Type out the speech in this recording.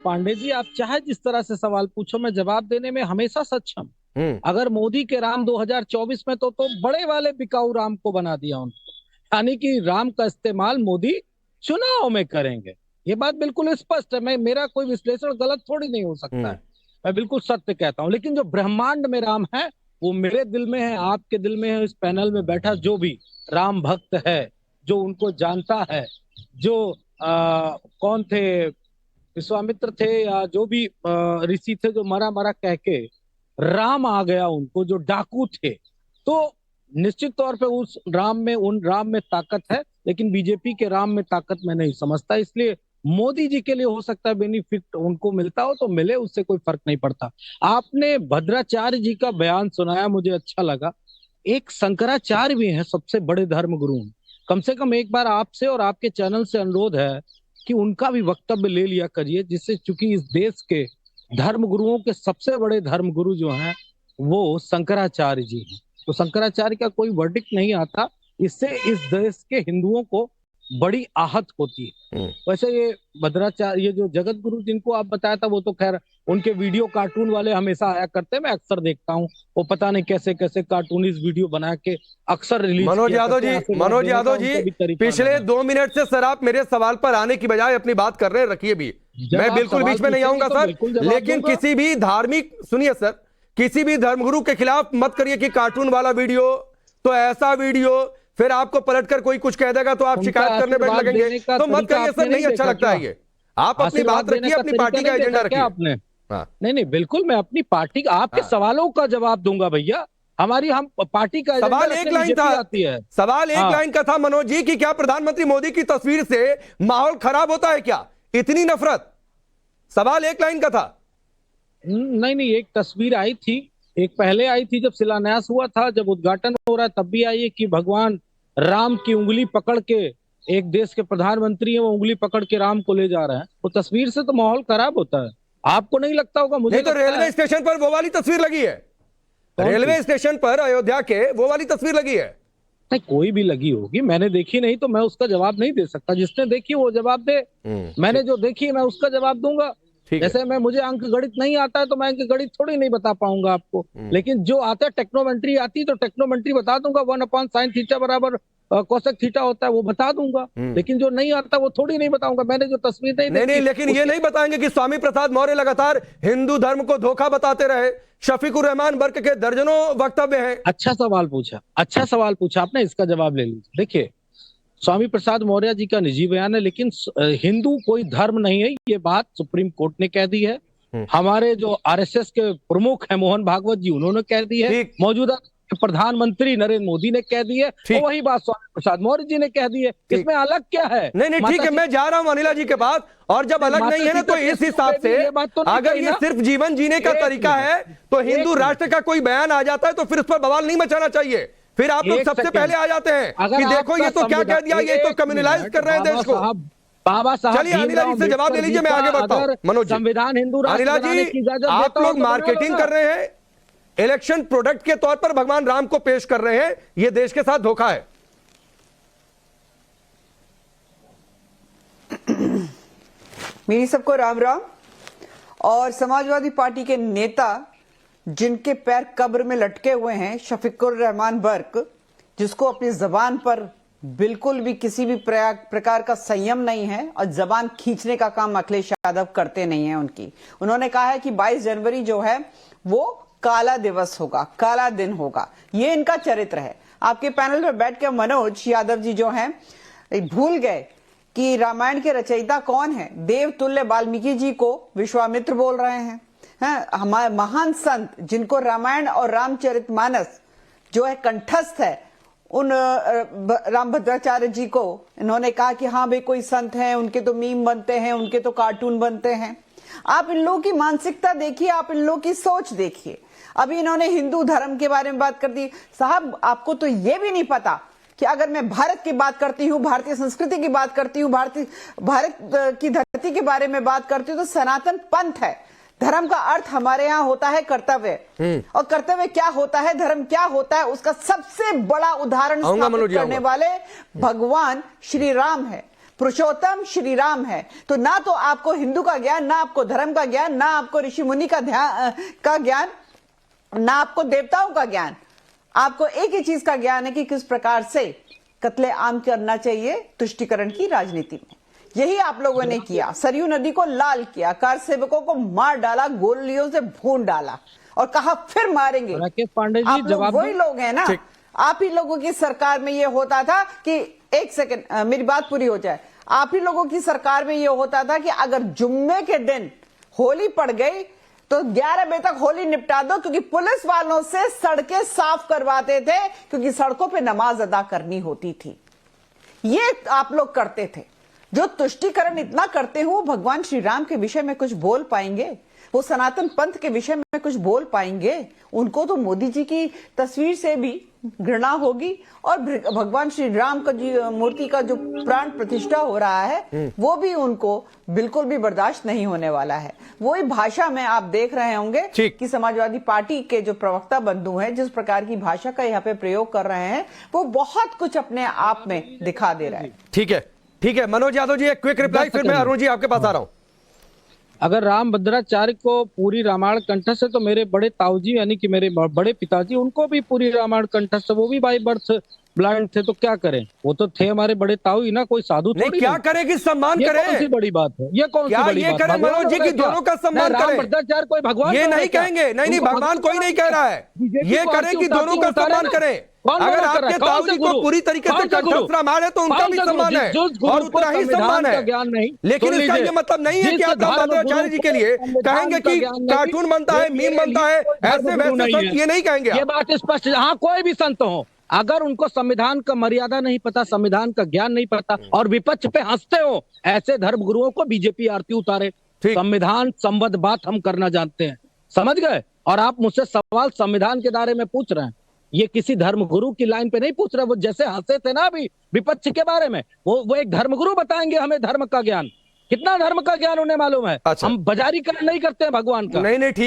पांडे जी, आप चाहे जिस तरह से सवाल पूछो, मैं जवाब देने में हमेशा सक्षम। अगर मोदी के राम 2024 में तो बड़े वाले बिकाऊ राम को बना दिया उनको, यानी कि राम का इस्तेमाल मोदी चुनाव में करेंगे। ये बात बिल्कुल स्पष्ट है। मेरा कोई विश्लेषण गलत थोड़ी नहीं हो सकता है, मैं बिल्कुल सत्य कहता हूँ। लेकिन जो ब्रह्मांड में राम है वो मेरे दिल में है, आपके दिल में है, इस पैनल में बैठा जो भी राम भक्त है, जो उनको जानता है, जो कौन थे, विश्वामित्र थे या जो भी ऋषि थे जो मरा मरा कह के राम आ गया उनको, जो डाकू थे, तो निश्चित तौर पे उस राम में, उन राम में ताकत है। लेकिन बीजेपी के राम में ताकत मैं नहीं समझता। इसलिए मोदी जी के लिए हो सकता है बेनिफिट उनको मिलता हो तो मिले, उससे कोई फर्क नहीं पड़ता। आपने भद्राचार्य जी का बयान सुनाया, मुझे अच्छा लगा। एक शंकराचार्य भी है, सबसे बड़े धर्म गुरु हैं। कम से कम एक बार आपसे और आपके चैनल से अनुरोध है कि उनका भी वक्तव्य ले लिया करिए, जिससे, चूंकि इस देश के धर्म गुरुओं के सबसे बड़े धर्म गुरु जो हैं वो शंकराचार्य जी हैं। तो शंकराचार्य का कोई वर्डिक्ट नहीं आता, इससे इस देश के हिंदुओं को बड़ी आहत होती है। वैसे ये भद्राचार्य, ये जो जगत गुरु जिनको आप बताया था, वो तो खैर उनके वीडियो कार्टून वाले हमेशा आया करते हैं, मैं अक्सर देखता हूँ। वो पता नहीं कैसे कैसे कार्टूनिस्ट वीडियो बना के अक्सर रिलीज मनोज यादव जी, पिछले 2 मिनट से सर आप मेरे सवाल पर आने की बजाय अपनी बात कर रहे हैं, रखिए भी, मैं बिल्कुल बीच में नहीं आऊंगा सर। लेकिन किसी भी धार्मिक, सुनिए सर, किसी भी धर्मगुरु के खिलाफ मत करिए कि कार्टून वाला वीडियो, तो ऐसा वीडियो, फिर आपको पलटकर कोई कुछ कह देगा तो आप शिकायत करने बैठ लगेंगे, तो मत करिए सर, नहीं अच्छा लगता है ये। आप अपनी बात रखिए, अपनी पार्टी का एजेंडा रखिए आपने। नहीं नहीं, बिल्कुल मैं अपनी पार्टी, आपके सवालों का जवाब दूंगा भैया। हम पार्टी का सवाल एक लाइन था, सवाल एक लाइन का था मनोज जी, कि क्या प्रधानमंत्री मोदी की तस्वीर से माहौल खराब होता है क्या, इतनी नफरत? सवाल एक लाइन का था। नहीं नहीं, एक तस्वीर आई थी, एक पहले आई थी जब शिलान्यास हुआ था, जब उद्घाटन हो रहा है तब भी आई है कि भगवान राम की उंगली पकड़ के, एक देश के प्रधानमंत्री है वो उंगली पकड़ के राम को ले जा रहे हैं। वो तस्वीर से तो माहौल खराब होता है, आपको नहीं लगता होगा? मुझे तो रेलवे स्टेशन पर वो वाली तस्वीर लगी है, रेलवे स्टेशन पर अयोध्या के वो वाली तस्वीर लगी है। नहीं, कोई भी लगी होगी, मैंने देखी नहीं तो मैं उसका जवाब नहीं दे सकता। जिसने देखी वो जवाब दे, मैंने जो देखी है मैं उसका जवाब दूंगा। जैसे मुझे अंक गणित नहीं आता है तो मैं अंक गणित थोड़ी नहीं बता पाऊंगा आपको, लेकिन जो आता है, टेक्नोमेंट्री आती है तो टेक्नोमेंट्री बता दूंगा। 1/sin थीटा बराबर कोसेक थीटा होता है, वो बता दूंगा। लेकिन जो नहीं आता वो थोड़ी नहीं बताऊंगा। मैंने जो तस्वीर नहीं, लेकिन ये नहीं बताएंगे कि स्वामी प्रसाद मौर्य लगातार हिंदू धर्म को धोखा बताते रहे। शफीकुर रहमान वर्क के दर्जनों वक्तव्य हैं। अच्छा सवाल पूछा, अच्छा सवाल पूछा आपने, इसका जवाब ले लीजिए। देखिए, स्वामी प्रसाद मौर्य जी का निजी बयान है, लेकिन हिंदू कोई धर्म नहीं है, ये बात सुप्रीम कोर्ट ने कह दी है। हमारे जो आरएसएस के प्रमुख हैं मोहन भागवत जी, उन्होंने कह दी है। मौजूदा प्रधानमंत्री नरेंद्र मोदी ने कह दी है, और वही बात स्वामी प्रसाद मौर्य जी ने कह दी है। इसमें अलग क्या है? नहीं, ठीक है, मैं जा रहा हूं अनिला जी के पास। और जब अलग नहीं है ना, तो इस हिसाब से अगर ये सिर्फ जीवन जीने का तरीका है तो हिंदू राष्ट्र का कोई बयान आ जाता है तो फिर उस पर बवाल नहीं मचाना चाहिए। फिर आप लोग सबसे पहले आ जाते हैं कि देखो ये तो क्या कह दिया, ये तो कम्युनलाइज कर रहे हैं देश को। बाबा साहब, चलिए अनिला जी से जवाब दे लीजिए, मैं आगे बढ़ता हूं। मनोज जी, संविधान हिंदू अनिला जी, आप लोग मार्केटिंग कर रहे हैं, इलेक्शन प्रोडक्ट के तौर पर भगवान राम को पेश कर रहे हैं, ये देश के साथ धोखा है। मेरी सबको राम राम। और समाजवादी पार्टी के नेता जिनके पैर कब्र में लटके हुए हैं, शफीकुर रहमान वर्क, जिसको अपनी जबान पर बिल्कुल भी किसी भी प्रकार का संयम नहीं है और जबान खींचने का काम अखिलेश यादव करते नहीं है उनकी। उन्होंने कहा है कि 22 जनवरी जो है वो काला दिवस होगा, काला दिन होगा, ये इनका चरित्र है। आपके पैनल में बैठ के मनोज यादव जी जो हैं भूल गए कि रामायण के रचयिता कौन है। देवतुल्य वाल्मीकि जी को विश्वामित्र बोल रहे हैं। हमारे महान संत जिनको रामायण और रामचरितमानस जो है कंठस्थ है, उन रामभद्राचार्य जी को इन्होंने कहा कि हाँ भाई कोई संत हैं, उनके तो मीम बनते हैं, उनके तो कार्टून बनते हैं। आप इन लोगों की मानसिकता देखिए, आप इन लोगों की सोच देखिए। अभी इन्होंने हिंदू धर्म के बारे में बात कर दी। साहब, आपको तो यह भी नहीं पता कि अगर मैं भारत की बात करती हूँ, भारतीय संस्कृति की बात करती हूँ, भारत की धरती के बारे में बात करती हूँ, तो सनातन पंथ है। धर्म का अर्थ हमारे यहाँ होता है कर्तव्य, और कर्तव्य क्या होता है, धर्म क्या होता है, उसका सबसे बड़ा उदाहरण स्थापित करने वाले भगवान श्री राम है। पुरुषोत्तम श्री राम है, तो ना तो आपको हिंदू का ज्ञान, ना आपको धर्म का ज्ञान, ना आपको ऋषि मुनि का ज्ञान, ना आपको देवताओं का ज्ञान। आपको एक ही चीज का ज्ञान है कि किस प्रकार से कत्ले आम करना चाहिए तुष्टीकरण की राजनीति में। यही आप लोगों ने किया। सरयू नदी को लाल किया, कार सेवकों को मार डाला, गोलियों से भून डाला और कहा फिर मारेंगे। राकेश पांडे जी, आप लोग वही लोग हैं ना। आप ही लोगों की सरकार में ये होता था कि, एक सेकंड मेरी बात पूरी हो जाए। आप ही लोगों की सरकार में ये होता था कि अगर जुम्मे के दिन होली पड़ गई तो 11 बजे तक होली निपटा दो, क्योंकि पुलिस वालों से सड़कें साफ करवाते थे, क्योंकि सड़कों पे नमाज अदा करनी होती थी। ये आप लोग करते थे। जो तुष्टीकरण इतना करते हो, भगवान श्री राम के विषय में कुछ बोल पाएंगे? वो सनातन पंथ के विषय में कुछ बोल पाएंगे? उनको तो मोदी जी की तस्वीर से भी घृणा होगी, और भगवान श्री राम का जो मूर्ति का जो प्राण प्रतिष्ठा हो रहा है वो भी उनको बिल्कुल भी बर्दाश्त नहीं होने वाला है। वही भाषा में आप देख रहे होंगे कि समाजवादी पार्टी के जो प्रवक्ता बंधु हैं, जिस प्रकार की भाषा का यहाँ पे प्रयोग कर रहे हैं, वो बहुत कुछ अपने आप में दिखा दे रहा है। ठीक है मनोज यादव जी, एक क्विक रिप्लाई, फिर मैं अरुण जी आपके पास आ रहा हूं। अगर राम भद्राचार्य को पूरी रामायण कंठस्थ है तो मेरे बड़े ताऊजी यानी कि मेरे बड़े पिताजी, उनको भी पूरी रामायण कंठस्थ, वो भी बाय बर्थ ब्लाइंड थे, तो क्या करें? वो तो थे हमारे बड़े ताऊ ही ना, कोई साधु थोड़ी। क्या करें कि सम्मान करें? कौन सी बड़ी बात है? ये कौन सी बड़ी बात है? मनोज जी की दोनों का सम्मान करें। भद्राचार्य कोई भगवान ये नहीं कहेंगे, नहीं भगवान कोई नहीं कह रहा है, ये करें कि दोनों का सम्मान करें। अगर आपके ताऊ जी को पूरी तरीके से कंठस्थ रामायण है तो उनका भी सम्मान है और उतना ही सम्मान है। लेकिन इसका ये मतलब नहीं है कि आप भद्राचार्य जी के लिए कहेंगे कि कार्टून बनता है, मीम बनता है, ऐसे वैसे, ये नहीं कहेंगे। ये बात स्पष्ट। हाँ, कोई भी संत हो, अगर उनको संविधान का मर्यादा नहीं पता, संविधान का ज्ञान नहीं पता और विपक्ष पे हंसते हो, ऐसे धर्म गुरुओं को बीजेपी आरती उतारे। संविधान संबद्ध बात हम करना जानते हैं, समझ गए? और आप मुझसे सवाल संविधान के दायरे में पूछ रहे हैं, ये किसी धर्म गुरु की लाइन पे नहीं पूछ रहे। वो जैसे हंसे थे ना अभी विपक्ष के बारे में, वो एक धर्म गुरु बताएंगे हमें धर्म का ज्ञान। कितना धर्म का ज्ञान उन्हें मालूम है? हम बाजारी नहीं करते हैं भगवान का। नहीं ठीक